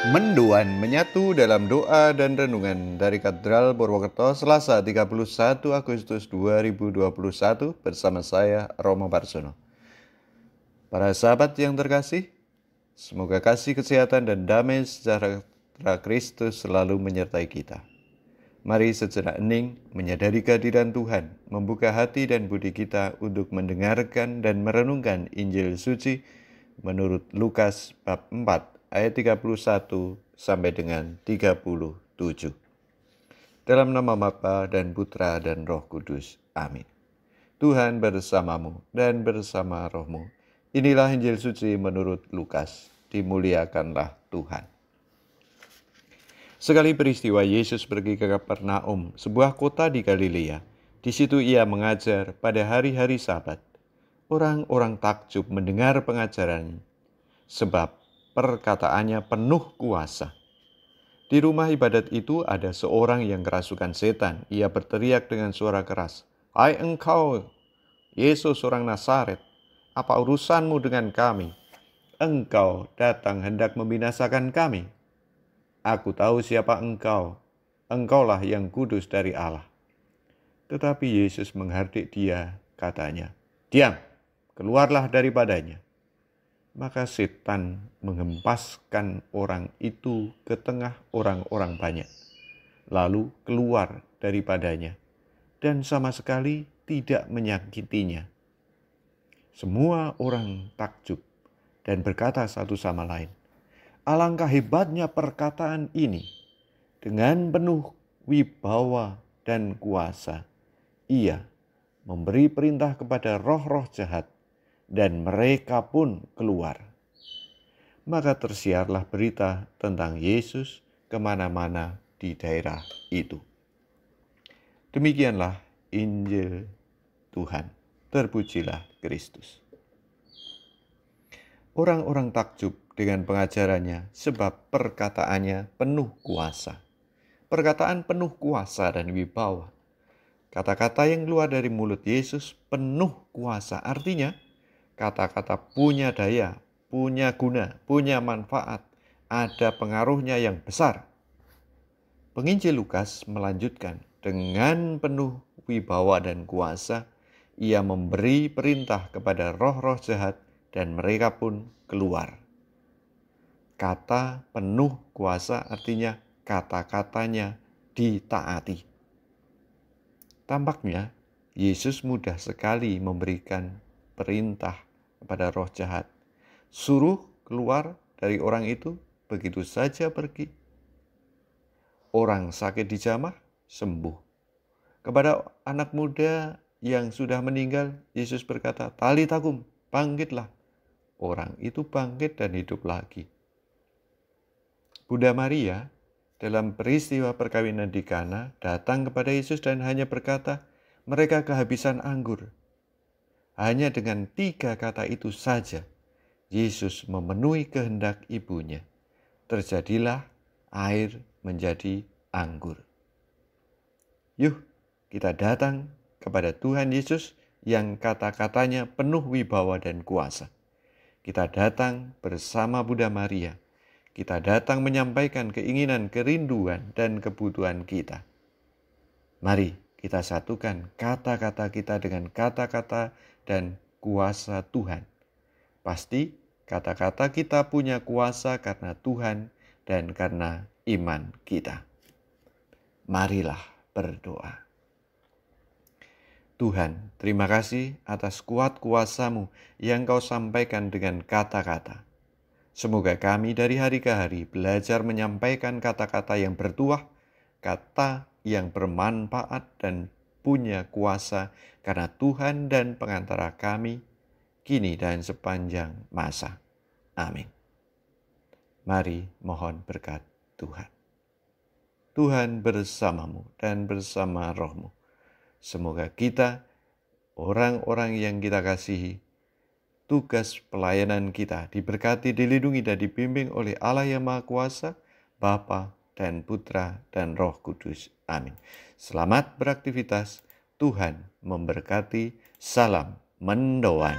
Mendoan menyatu dalam doa dan renungan dari Katedral Purwokerto Selasa 31 Agustus 2021 bersama saya Romo Barsono. Para sahabat yang terkasih, semoga kasih kesehatan dan damai sejahtera Kristus selalu menyertai kita. Mari sejenak hening menyadari kehadiran Tuhan, membuka hati dan budi kita untuk mendengarkan dan merenungkan Injil suci menurut Lukas bab 4 ayat 31 sampai dengan 37. Dalam nama Bapa dan Putra dan Roh Kudus. Amin. Tuhan bersamamu dan bersama rohmu. Inilah Injil suci menurut Lukas. Dimuliakanlah Tuhan. Sekali peristiwa Yesus pergi ke Kapernaum, sebuah kota di Galilea. Di situ ia mengajar pada hari-hari Sabat. Orang-orang takjub mendengar pengajarannya, sebab perkataannya penuh kuasa. Di rumah ibadat itu ada seorang yang kerasukan setan. Ia berteriak dengan suara keras, "Hai engkau, Yesus orang Nazaret, apa urusanmu dengan kami? Engkau datang hendak membinasakan kami. Aku tahu siapa engkau, engkaulah yang kudus dari Allah." Tetapi Yesus menghardik dia, katanya, "Diam, keluarlah daripadanya." Maka setan menghempaskan orang itu ke tengah orang-orang banyak, lalu keluar daripadanya, dan sama sekali tidak menyakitinya. Semua orang takjub dan berkata satu sama lain, "Alangkah hebatnya perkataan ini. Dengan penuh wibawa dan kuasa, ia memberi perintah kepada roh-roh jahat, dan mereka pun keluar." Maka tersiarlah berita tentang Yesus kemana-mana di daerah itu. Demikianlah Injil Tuhan. Terpujilah Kristus. Orang-orang takjub dengan pengajarannya sebab perkataannya penuh kuasa. Perkataan penuh kuasa dan wibawa. Kata-kata yang keluar dari mulut Yesus penuh kuasa. Artinya kata-kata punya daya, punya guna, punya manfaat, ada pengaruhnya yang besar. Penginjil Lukas melanjutkan, dengan penuh wibawa dan kuasa, ia memberi perintah kepada roh-roh jahat dan mereka pun keluar. Kata penuh kuasa artinya kata-katanya ditaati. Tampaknya Yesus mudah sekali memberikan perintah kepada roh jahat. Suruh keluar dari orang itu, begitu saja pergi. Orang sakit dijamah, sembuh. Kepada anak muda yang sudah meninggal, Yesus berkata, "Talita kum, bangkitlah." Orang itu bangkit dan hidup lagi. Bunda Maria dalam peristiwa perkawinan di Kana datang kepada Yesus dan hanya berkata, "Mereka kehabisan anggur." Hanya dengan 3 kata itu saja, Yesus memenuhi kehendak ibunya. Terjadilah air menjadi anggur. Yuk, kita datang kepada Tuhan Yesus yang kata-katanya penuh wibawa dan kuasa. Kita datang bersama Bunda Maria. Kita datang menyampaikan keinginan, kerinduan, dan kebutuhan kita. Mari kita satukan kata-kata kita dengan kata-kata dan kuasa Tuhan. Pasti kata-kata kita punya kuasa karena Tuhan dan karena iman kita. Marilah berdoa. Tuhan, terima kasih atas kuat kuasa-Mu yang Kau sampaikan dengan kata-kata. Semoga kami dari hari ke hari belajar menyampaikan kata-kata yang bertuah, kata yang bermanfaat dan punya kuasa karena Tuhan dan pengantara kami, kini dan sepanjang masa. Amin. Mari mohon berkat Tuhan. Tuhan bersamamu dan bersama rohmu. Semoga kita, orang-orang yang kita kasihi, tugas pelayanan kita diberkati, dilindungi, dan dibimbing oleh Allah yang Maha Kuasa, Bapa dan Putra dan Roh Kudus. Amin. Selamat beraktivitas. Tuhan memberkati. Salam mendoan.